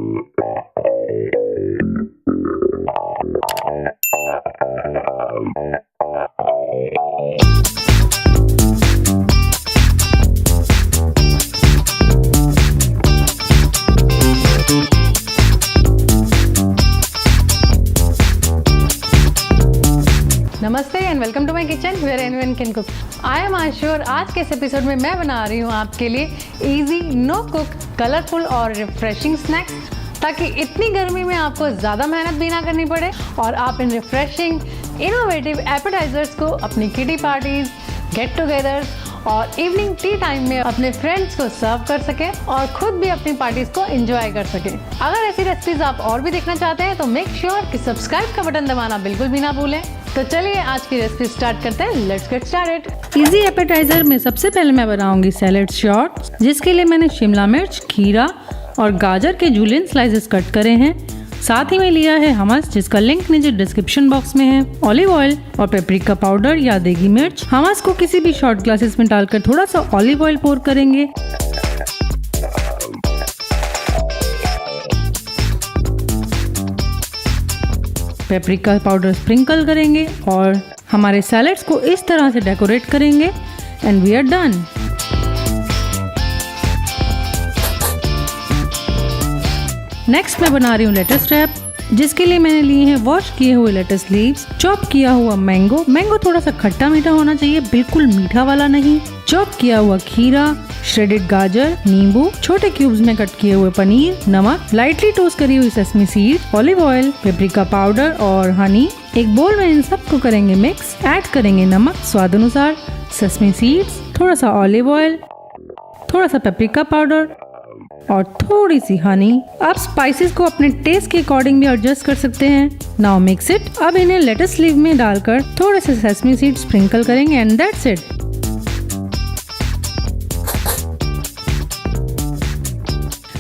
नमस्ते and welcome to my kitchen where anyone can cook. I am Ashu और आज के इस एपिसोड में मैं बना रही हूँ आपके लिए इजी नो कुक कलरफुल और रिफ्रेशिंग स्नैक्स, ताकि इतनी गर्मी में आपको ज़्यादा मेहनत भी ना करनी पड़े और आप इन रिफ्रेशिंग इनोवेटिव एपेटाइजर्स को अपनी किटी पार्टीज, गेट टुगेदर्स और इवनिंग टी टाइम में अपने फ्रेंड्स को सर्व कर सकें और खुद भी अपनी पार्टीज को एंजॉय कर सकें। अगर ऐसी रेसिपीज आप और भी देखना चाहते हैं तो मेक श्योर कि सब्सक्राइब का बटन दबाना बिल्कुल भी ना भूलें। तो चलिए आज की रेसिपी स्टार्ट करते हैं। Let's get started. Easy appetiser में सबसे पहले मैं बनाऊंगी सैलेड शॉर्ट्स, जिसके लिए मैंने शिमला मिर्च, खीरा और गाजर के जूलियन स्लाइसेस कट करे हैं। साथ ही में लिया है हमस, जिसका लिंक नीचे डिस्क्रिप्शन बॉक्स में है, ऑलिव ऑयल और पेपरिका पाउडर या देगी मिर्च। हमस को किसी भी शॉर्ट ग्लासेस में डालकर थोड़ा सा ऑलिव ऑयल पोर करेंगे। पेपरिका पाउडर स्प्रिंकल करेंगे और हमारे सैलेड्स को इस तरह से डेकोरेट करेंगे and we are done. Next मैं बना रही हूँ लेटस रैप, जिसके लिए मैंने लिए हैं वॉश किए हुए लेटस लीव्स, चॉप किया हुआ मैंगो थोड़ा सा खट्टा मीठा होना चाहिए, बिल्कुल मीठा वाला नहीं, चॉप किया हुआ खीरा, श्रेडेड गाजर, नींबू, छोटे क्यूब्स में कट किए हुए पनीर, नमक, लाइटली टोस्ट करी हुई sesame seed, olive oil, paprika powder और हनी। एक बोल में इन सबको करेंगे मिक्स। ऐड करेंगे नमक स्वाद अनुसार, सेसमी सीड्स, थोड़ा सा ऑलिव ऑयल, थोड़ा सा पेपरिका पाउडर और थोड़ी सी हनी। आप स्पाइसेस को अपने टेस्ट के अकॉर्डिंग भी एडजस्ट कर सकते हैं। Now mix it. अब इन्हें लेटस लीव में डालकर थोड़े से सेसमी सीड स्प्रिंकल करेंगे एंड दैट्स इट।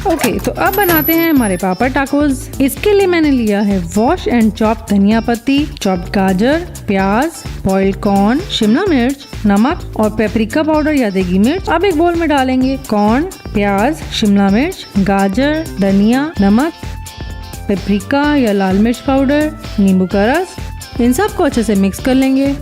ओके, तो अब बनाते हैं हमारे पापड़ टाकोस। इसके लिए मैंने लिया है वॉश एंड चॉप धनिया पत्ती, चॉप्ड गाजर, प्याज, बॉइल्ड कॉर्न, शिमला मिर्च, नमक और पेपरिका पाउडर या देगी मिर्च। अब एक बोल में डालेंगे कॉर्न, प्याज, शिमला मिर्च, गाजर, धनिया, नमक, पेपरिका या लाल मिर्च पाउडर, नींबू का रस। इन सब को अच्छे से मिक्स कर लेंगे।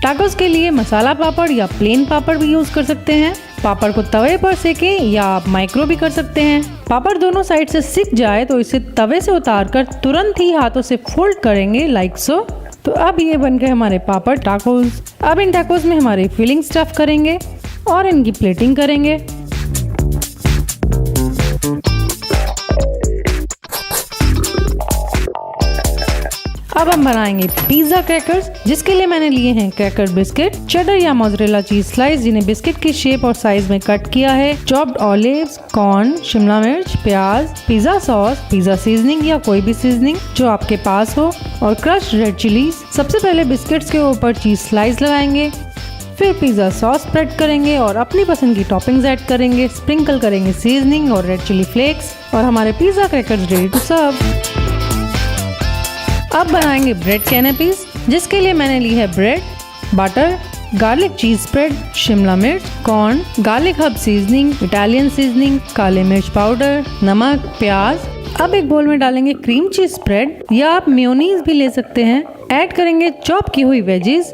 टाकोस के लिए मसाला पापड़ या प्लेन पापड़ भी यूज कर सकते हैं। पापड़ को तवे पर सेकें या आप माइक्रो भी कर सकते हैं। पापड़ दोनों साइड से सिक जाए तो इसे तवे से उतारकर तुरंत ही हाथों से फोल्ड करेंगे लाइक सो। तो अब ये बन गए हमारे पापड़ टाकोस। अब इन टाकोस में हमारे फिलिंग स्टफ करेंगे और इनकी प्लेटिंग करेंगे। अब हम बनाएंगे पिज्जा क्रैकर्स, जिसके लिए मैंने लिए हैं क्रैकर बिस्किट, चेडर या मोज़रेला चीज स्लाइस जिन्हें बिस्किट की शेप और साइज में कट किया है, चॉप्ड ऑलिव्स, कॉर्न, शिमला मिर्च, प्याज, पिज्जा सॉस, पिज्जा सीजनिंग या कोई भी सीजनिंग जो आपके पास हो और क्रश्ड रेड चिलीज। सबसे पहले बिस्किट्स के ऊपर चीज स्लाइस लगाएंगे, फिर पिज्जा सॉस स्प्रेड करेंगे और अपनी पसंद की टॉपिंग्स ऐड करेंगे, स्प्रिंकल करेंगे सीजनिंग और रेड चिली फ्लेक्स और हमारे pizza crackers ready to serve. अब बनाएंगे ब्रेड कैनेपीज, जिसके लिए मैंने ली है bread, butter, garlic cheese spread, शिमला मिर्च, corn, garlic herb seasoning, italian seasoning, काले मिर्च पाउडर, नमक, प्याज। अब एक बोल में डालेंगे क्रीम चीज स्प्रेड या आप मेयोनीज भी ले सकते हैं। ऐड करेंगे चॉप की हुई वेजीज,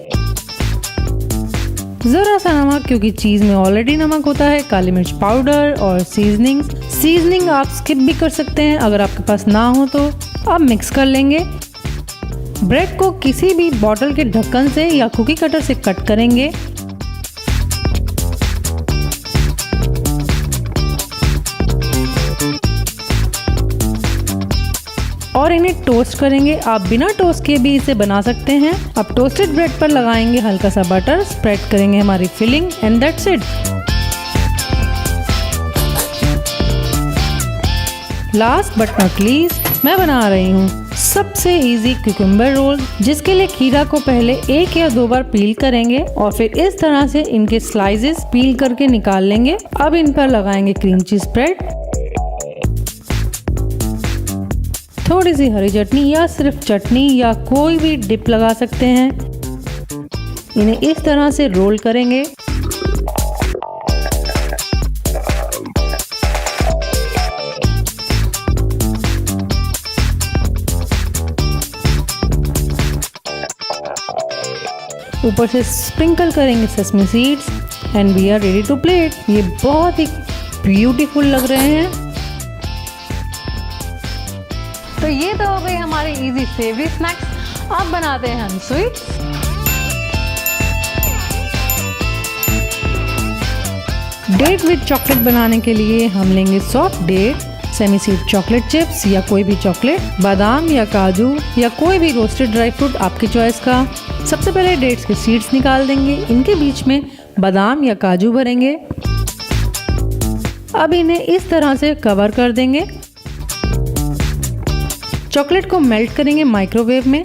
जरा सा नमक क्योंकि चीज में ऑलरेडी नमक होता है, काली मिर्च पाउडर और सीजनिंग आप स्किप भी कर सकते हैं अगर आपके पास ना हो तो। अब मिक्स कर लेंगे। ब्रेड को किसी भी बॉटल के ढक्कन से या कुकी कटर से कट करेंगे। और इन्हें टोस्ट करेंगे। आप बिना टोस्ट किए भी इसे बना सकते हैं। अब टोस्टेड ब्रेड पर लगाएंगे हल्का सा बटर, स्प्रेड करेंगे हमारी filling and that's it. Last but not least मैं बना रही हूँ सबसे इजी क्यूकम्बर रोल, जिसके लिए खीरा को पहले 1 या 2 बार पील करेंगे और फिर इस तरह से इनके स्लाइसेस पील करके निकाल लेंगे। अब इन पर लगाएंगे क्रीम चीज स्प्रेड, थोड़ी सी हरी चटनी या सिर्फ चटनी या कोई भी डिप लगा सकते हैं। इन्हें इस तरह से रोल करेंगे। ऊपर से स्प्रिंकल करेंगे sesame seeds and we are ready to plate. ये बहुत ही ब्यूटीफुल लग रहे हैं। तो ये तो हो गई हमारी इजी सेवरी स्नैक्स। अब बनाते हैं हम स्वीट्स। डेट विद चॉकलेट बनाने के लिए हम लेंगे soft date, sesame seed chocolate chips या कोई भी चॉकलेट, बादाम या काजू या कोई भी रोस्टेड ड्राई फ्रूट आपकी चॉइस का। सबसे पहले डेट्स के सीड्स निकाल देंगे, इनके बीच में बादाम या काजू भरेंगे। अब इन्हें इस तरह से कवर कर देंगे। चॉकलेट को मेल्ट करेंगे माइक्रोवेव में।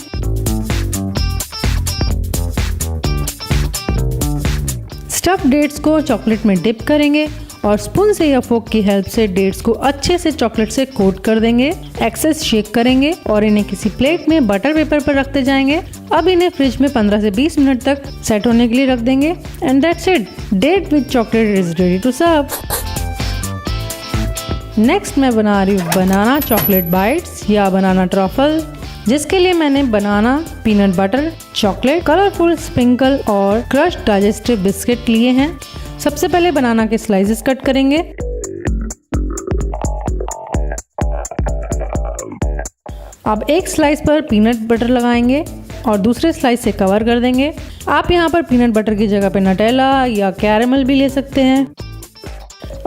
स्टफ डेट्स को चॉकलेट में डिप करेंगे और स्पून से या फोक की हेल्प से डेट्स को अच्छे से चॉकलेट से कोट कर देंगे। एक्सेस शेक करेंगे और इन्हें किसी प्लेट में बटर पेपर पर रखते जाएंगे। अब इन्हें फ्रिज में 15 से 20 मिनट तक सेट होने के लिए रख देंगे and that's it, date with chocolate is ready to serve. Next मैं बना रही हूँ बनाना चॉकलेट बाइट्स या बनाना ट्रफल, जिसके लिए मैंने banana, peanut butter, chocolate, colourful sprinkle और क्रश्ड डाइजेस्टिव बिस्किट लिए हैं। सबसे पहले बनाना के स्लाइसेस कट करेंगे। अब एक स्लाइस पर पीनट बटर लगाएंगे और दूसरे स्लाइस से कवर कर देंगे। आप यहाँ पर पीनट बटर की जगह पे नटेला या कैरेमल भी ले सकते हैं।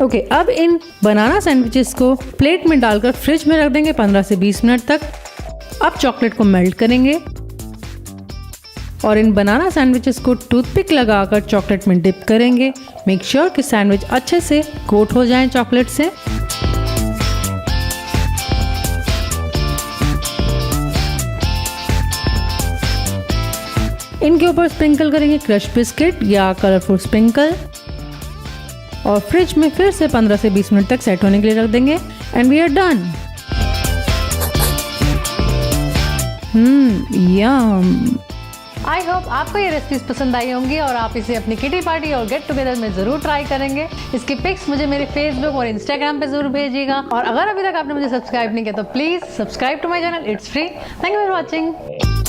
ओके, अब इन बनाना सैंडविचेस को प्लेट में डालकर फ्रिज में रख देंगे 15 से 20 मिनट तक। अब चॉकलेट को मेल्ट करेंगे और इन बनाना सैंडविचेस को टूथपिक लगाकर चॉकलेट में डिप करेंगे। मेक श्योर कि सैंडविच अच्छे से कोट हो जाएं चॉकलेट से। इनके ऊपर स्प्रिंकल करेंगे क्रश बिस्किट या कलरफुल स्प्रिंकल और फ्रिज में फिर से 15 से 20 मिनट तक सेट होने के लिए रख देंगे and we are done. Yum. I hope आपको ये रेसिपीज पसंद आई होंगी और आप इसे अपनी किटी पार्टी और गेट टुगेदर में जरूर ट्राई करेंगे। इसकी पिक्स मुझे मेरे फेसबुक और इंस्टाग्राम पे जरूर भेजिएगा और अगर अभी तक आपने मुझे सब्सक्राइब नहीं किया तो please subscribe to my channel, it's free. Thank you for watching.